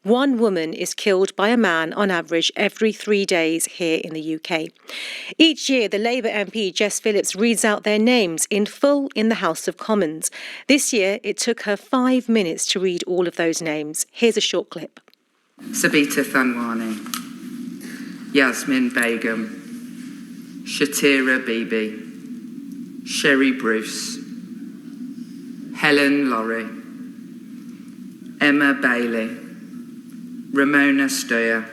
One woman is killed by a man on average every 3 days here in the UK. Each year, the Labour MP Jess Phillips reads out their names in full in the House of Commons. This year, it took her 5 minutes to read all of those names. Here's a short clip. Sabita Thanwani, Yasmin Begum, Shatira Bibi, Sherry Bruce, Helen Laurie, Emma Bailey, Ramona Stoyer,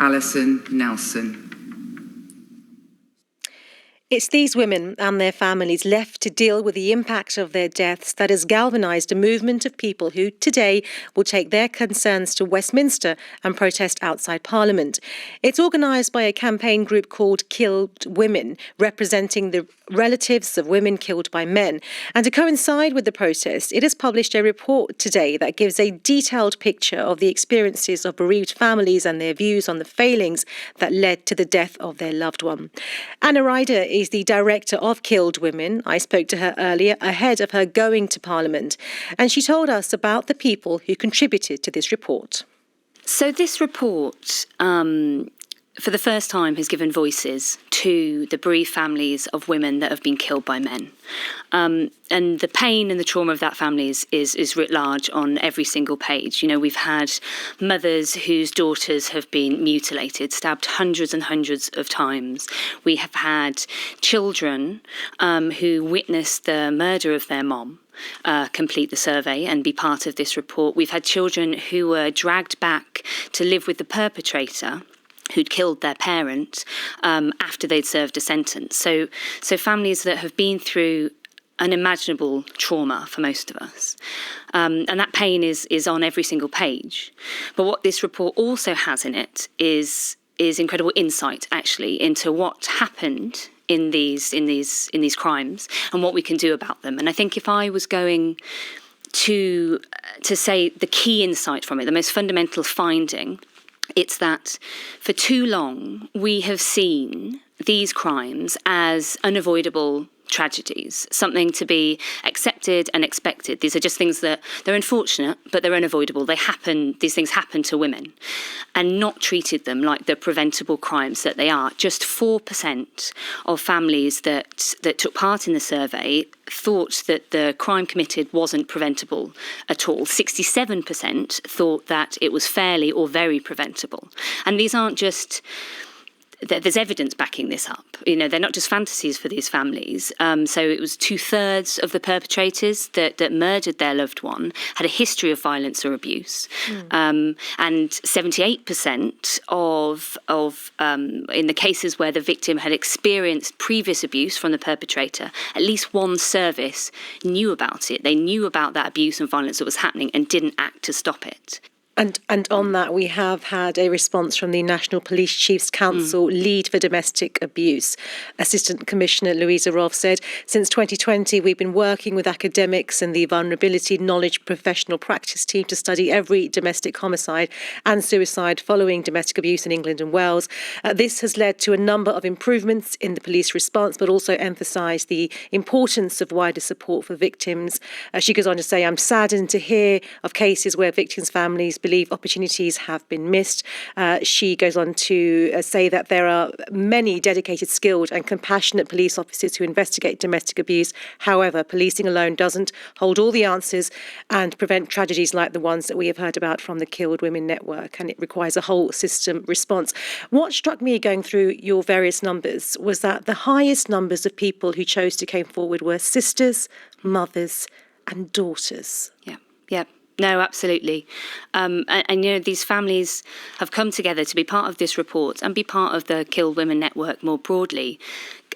Alison Nelson. It's these women and their families left to deal with the impact of their deaths that has galvanised a movement of people who today will take their concerns to Westminster and protest outside Parliament. It's organised by a campaign group called Killed Women, representing the relatives of women killed by men. And to coincide with the protest, it has published a report today that gives a detailed picture of the experiences of bereaved families and their views on the failings that led to the death of their loved one. Ryder is the director of Killed Women. I spoke to her earlier ahead of her going to Parliament, and she told us about the people who contributed to this report. So this report, for the first time, has given voices to the bereaved families of women that have been killed by men. And the pain and the trauma of that family is writ large on every single page. You know, we've had mothers whose daughters have been mutilated, stabbed hundreds and hundreds of times. We have had children who witnessed the murder of their mom complete the survey and be part of this report. We've had children who were dragged back to live with the perpetrator who'd killed their parent after they'd served a sentence. So families that have been through unimaginable trauma for most of us. And that pain is on every single page. But what this report also has in it is incredible insight, actually, into what happened in these crimes and what we can do about them. And I think if I was going to say the key insight from it, the most fundamental finding, it's that for too long we have seen these crimes as unavoidable tragedies, something to be accepted and expected. These are just things that they're unfortunate, but they're unavoidable. They happen, these things happen to women, and not treated them like the preventable crimes that they are. Just 4% of families that took part in the survey thought that the crime committed wasn't preventable at all. 67% thought that it was fairly or very preventable. And these aren't just... There's evidence backing this up. You know, they're not just fantasies for these families. So it was 2/3 of the perpetrators that murdered their loved one had a history of violence or abuse, and 78% of in the cases where the victim had experienced previous abuse from the perpetrator, at least one service knew about it. They knew about that abuse and violence that was happening and didn't act to stop it. And on that, we have had a response from the National Police Chiefs Council lead for domestic abuse. Assistant Commissioner Louisa Rolfe said, since 2020, we've been working with academics and the Vulnerability Knowledge Professional Practice team to study every domestic homicide and suicide following domestic abuse in England and Wales. This has led to a number of improvements in the police response, but also emphasised the importance of wider support for victims. She goes on to say, I'm saddened to hear of cases where victims' families believe opportunities have been missed. She goes on to say that there are many dedicated, skilled and compassionate police officers who investigate domestic abuse. However, policing alone doesn't hold all the answers and prevent tragedies like the ones that we have heard about from the Killed Women Network, and it requires a whole system response. What struck me going through your various numbers was that the highest numbers of people who chose to come forward were sisters, mothers and daughters. Yeah. No, absolutely. And, you know, these families have come together to be part of this report and be part of the Killed Women Network more broadly,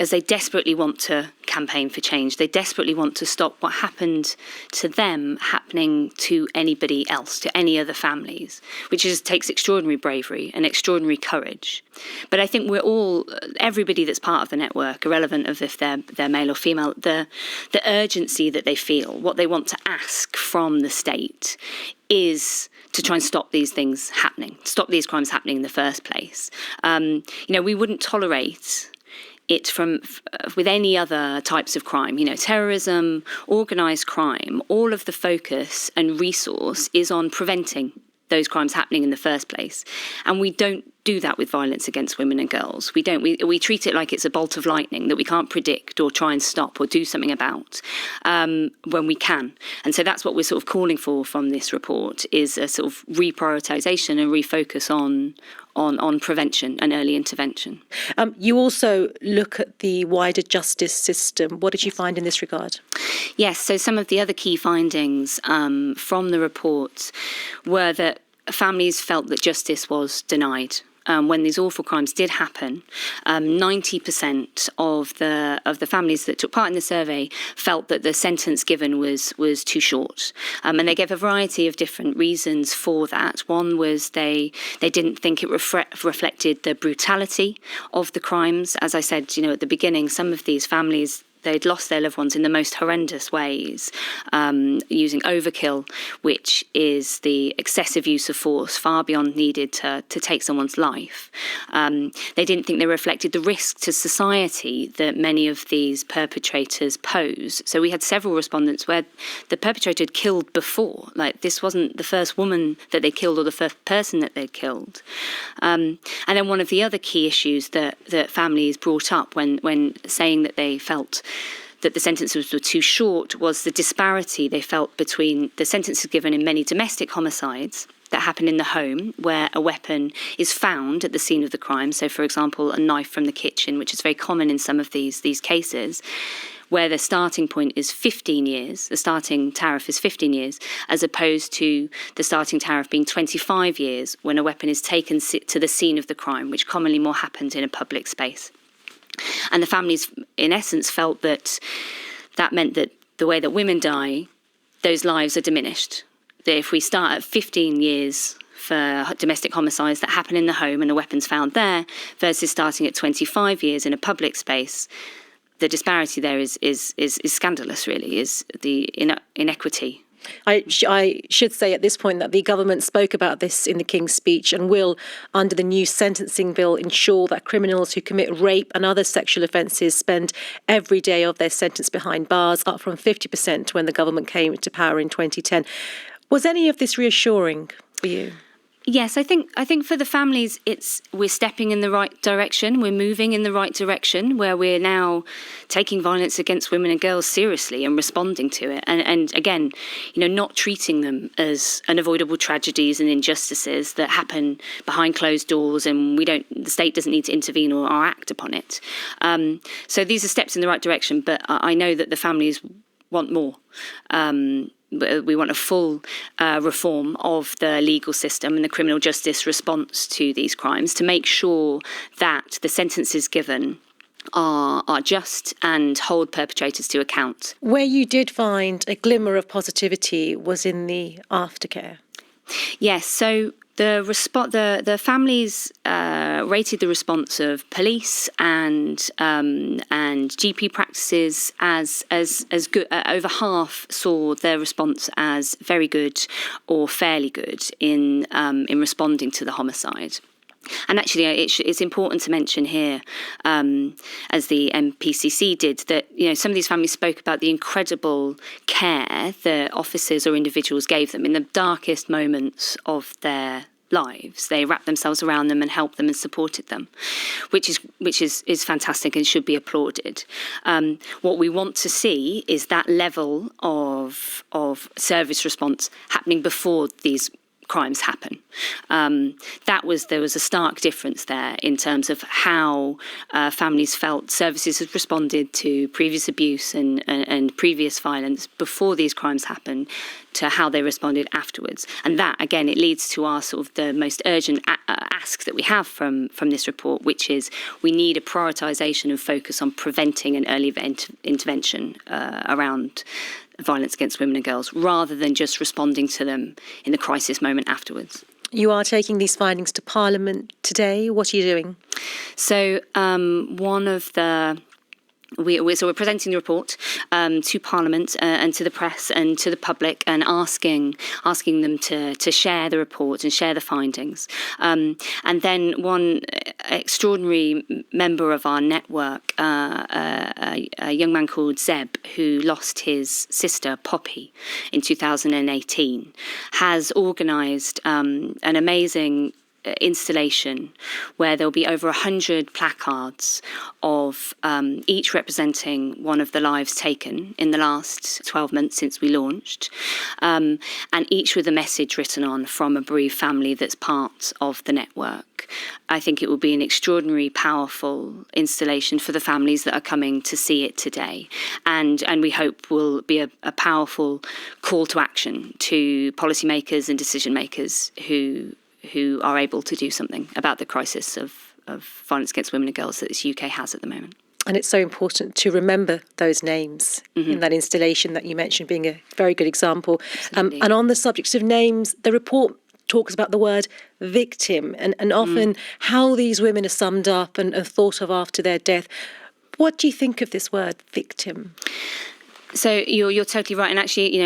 as they desperately want to campaign for change. They desperately want to stop what happened to them happening to anybody else, to any other families, which takes extraordinary bravery and extraordinary courage. But I think we're all, everybody that's part of the network, irrelevant of if they're male or female, the urgency that they feel, what they want to ask from the state is to try and stop these things happening, stop these crimes happening in the first place. You know, we wouldn't tolerate it with any other types of crime, you know, terrorism, organised crime. All of the focus and resource is on preventing those crimes happening in the first place. And we don't do that with violence against women and girls. We don't. We treat it like it's a bolt of lightning that we can't predict or try and stop or do something about when we can. And so that's what we're sort of calling for from this report, is a sort of reprioritisation and refocus on prevention and early intervention. You also look at the wider justice system. What did you find in this regard? Yes, so some of the other key findings from the report were that families felt that justice was denied. When these awful crimes did happen, 90% of the families that took part in the survey felt that the sentence given was too short, and they gave a variety of different reasons for that. One was they didn't think it reflected the brutality of the crimes. As I said, at the beginning, some of these families, they'd lost their loved ones in the most horrendous ways, using overkill, which is the excessive use of force far beyond needed to take someone's life. They didn't think they reflected the risk to society that many of these perpetrators pose. So we had several respondents where the perpetrator had killed before. Like, this wasn't the first woman that they killed or the first person that they'd killed. And then one of the other key issues that families brought up when saying that they felt that the sentences were too short was the disparity they felt between the sentences given in many domestic homicides that happen in the home, where a weapon is found at the scene of the crime. So, for example, a knife from the kitchen, which is very common in some of these cases, where the starting point is 15 years, the starting tariff is 15 years, as opposed to the starting tariff being 25 years when a weapon is taken to the scene of the crime, which commonly more happens in a public space. And the families, in essence, felt that meant that the way that women die, those lives are diminished. That if we start at 15 years for domestic homicides that happen in the home and a weapon's found there, versus starting at 25 years in a public space, the disparity there is scandalous, really, is the inequity. I should say at this point that the government spoke about this in the King's speech and will, under the new sentencing bill, ensure that criminals who commit rape and other sexual offences spend every day of their sentence behind bars, up from 50% when the government came into power in 2010. Was any of this reassuring for you? Yes, I think for the families, we're stepping in the right direction. We're moving in the right direction, where we're now taking violence against women and girls seriously and responding to it. And again, not treating them as unavoidable tragedies and injustices that happen behind closed doors, and the state doesn't need to intervene or act upon it. So these are steps in the right direction, but I know that the families want more. We want a full reform of the legal system and the criminal justice response to these crimes to make sure that the sentences given are just and hold perpetrators to account. Where you did find a glimmer of positivity was in the aftercare. Yes, so the families rated the response of police and GP practices as good. Over half saw their response as very good or fairly good in responding to the homicide. And actually, it's important to mention here, as the MPCC did, that some of these families spoke about the incredible care that officers or individuals gave them in the darkest moments of their lives. They wrapped themselves around them and helped them and supported them, which is fantastic and should be applauded. What we want to see is that level of service response happening before these crimes happen. There was a stark difference there in terms of how families felt services had responded to previous abuse and previous violence before these crimes happened, to how they responded afterwards. And that, again, it leads to our sort of the most urgent ask that we have from this report, which is we need a prioritisation and focus on preventing an early intervention around violence against women and girls, rather than just responding to them in the crisis moment afterwards. You are taking these findings to Parliament today. What are you doing? So one of the We're presenting the report to Parliament and to the press and to the public, and asking them to share the report and share the findings. And then one extraordinary member of our network, a young man called Zeb, who lost his sister Poppy in 2018, has organised an amazing installation where there'll be over 100 placards of each representing one of the lives taken in the last 12 months since we launched, and each with a message written on from a bereaved family that's part of the network. I think it will be an extraordinary, powerful installation for the families that are coming to see it today, and we hope will be a powerful call to action to policymakers and decision makers who are able to do something about the crisis of violence against women and girls that this UK has at the moment. And it's so important to remember those names in that installation that you mentioned being a very good example. And on the subject of names, the report talks about the word victim and often how these women are summed up and thought of after their death. What do you think of this word, victim? So you're totally right. And actually,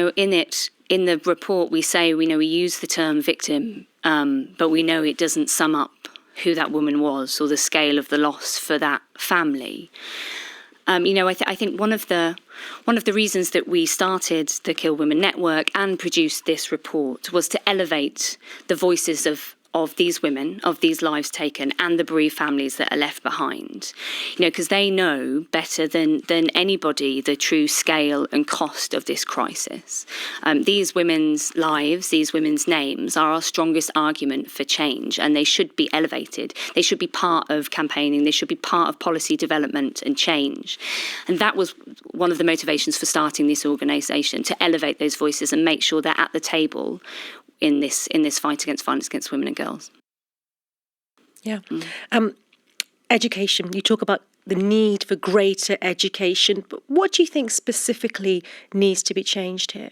in the report, we say, we use the term victim, but we know it doesn't sum up who that woman was or the scale of the loss for that family. I think one of the reasons that we started the Kill Women Network and produced this report was to elevate the voices of these women, of these lives taken, and the bereaved families that are left behind. Because they know better than anybody the true scale and cost of this crisis. These women's lives, these women's names are our strongest argument for change, and they should be elevated. They should be part of campaigning. They should be part of policy development and change. And that was one of the motivations for starting this organisation, to elevate those voices and make sure they're at the table in this fight against violence against women and girls. Yeah. Education, you talk about the need for greater education, but what do you think specifically needs to be changed here?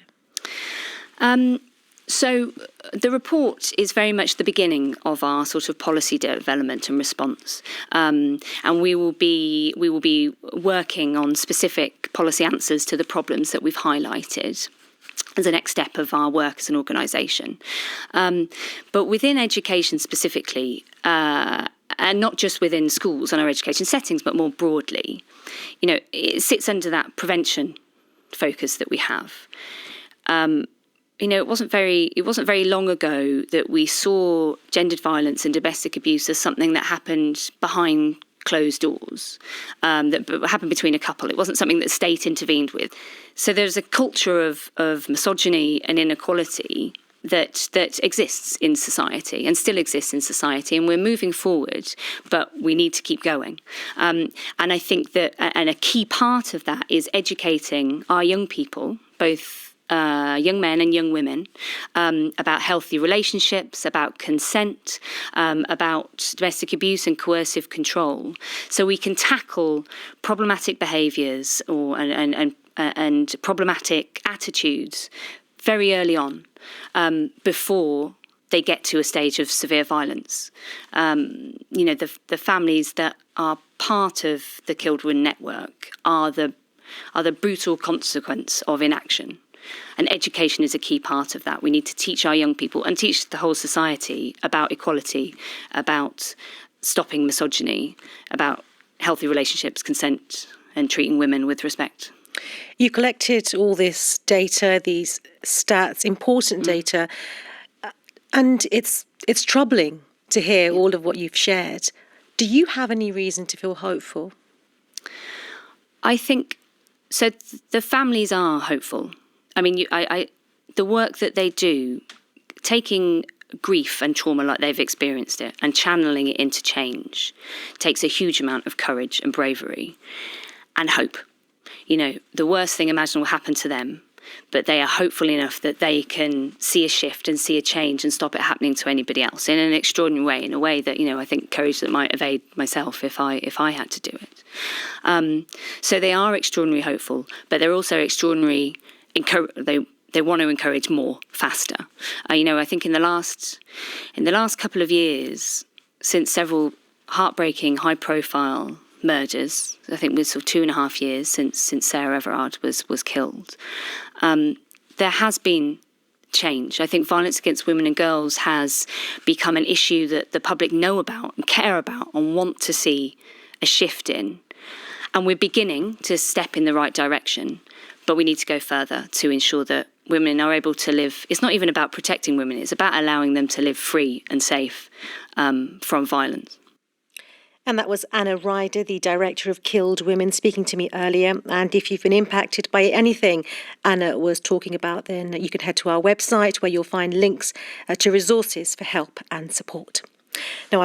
So the report is very much the beginning of our sort of policy development and response, and we will be working on specific policy answers to the problems that we've highlighted as a next step of our work as an organisation. But within education specifically, and not just within schools and our education settings, but more broadly, it sits under that prevention focus that we have. It wasn't very long ago that we saw gendered violence and domestic abuse as something that happened behind closed doors, that happened between a couple. It wasn't something that the state intervened with. So there's a culture of misogyny and inequality that exists in society and still exists in society, and we're moving forward, but we need to keep going. And I think that, and a key part of that is educating our young people, both young men and young women, about healthy relationships, about consent, about domestic abuse and coercive control, so we can tackle problematic behaviours and problematic attitudes very early on, before they get to a stage of severe violence. The families that are part of the Killed Women Network are the brutal consequence of inaction. And education is a key part of that. We need to teach our young people and teach the whole society about equality, about stopping misogyny, about healthy relationships, consent, and treating women with respect. You collected all this data, these stats, important data, and it's troubling to hear all of what you've shared. Do you have any reason to feel hopeful? I think so. The families are hopeful. I mean, the work that they do, taking grief and trauma like they've experienced it and channeling it into change, takes a huge amount of courage and bravery and hope. The worst thing imaginable will happen to them, but they are hopeful enough that they can see a shift and see a change and stop it happening to anybody else in an extraordinary way, in a way that, I think courage that might evade myself if I had to do it. So they are extraordinarily hopeful, but they're also extraordinary. They want to encourage more, faster. I think in the last couple of years, since several heartbreaking, high-profile murders. I think we're sort of 2.5 years since Sarah Everard was killed. There has been change. I think violence against women and girls has become an issue that the public know about and care about and want to see a shift in. And we're beginning to step in the right direction, but we need to go further to ensure that women are able to live. It's not even about protecting women, it's about allowing them to live free and safe from violence. And that was Anna Ryder, the director of Killed Women, speaking to me earlier. And if you've been impacted by anything Anna was talking about, then you can head to our website where you'll find links to resources for help and support. Now,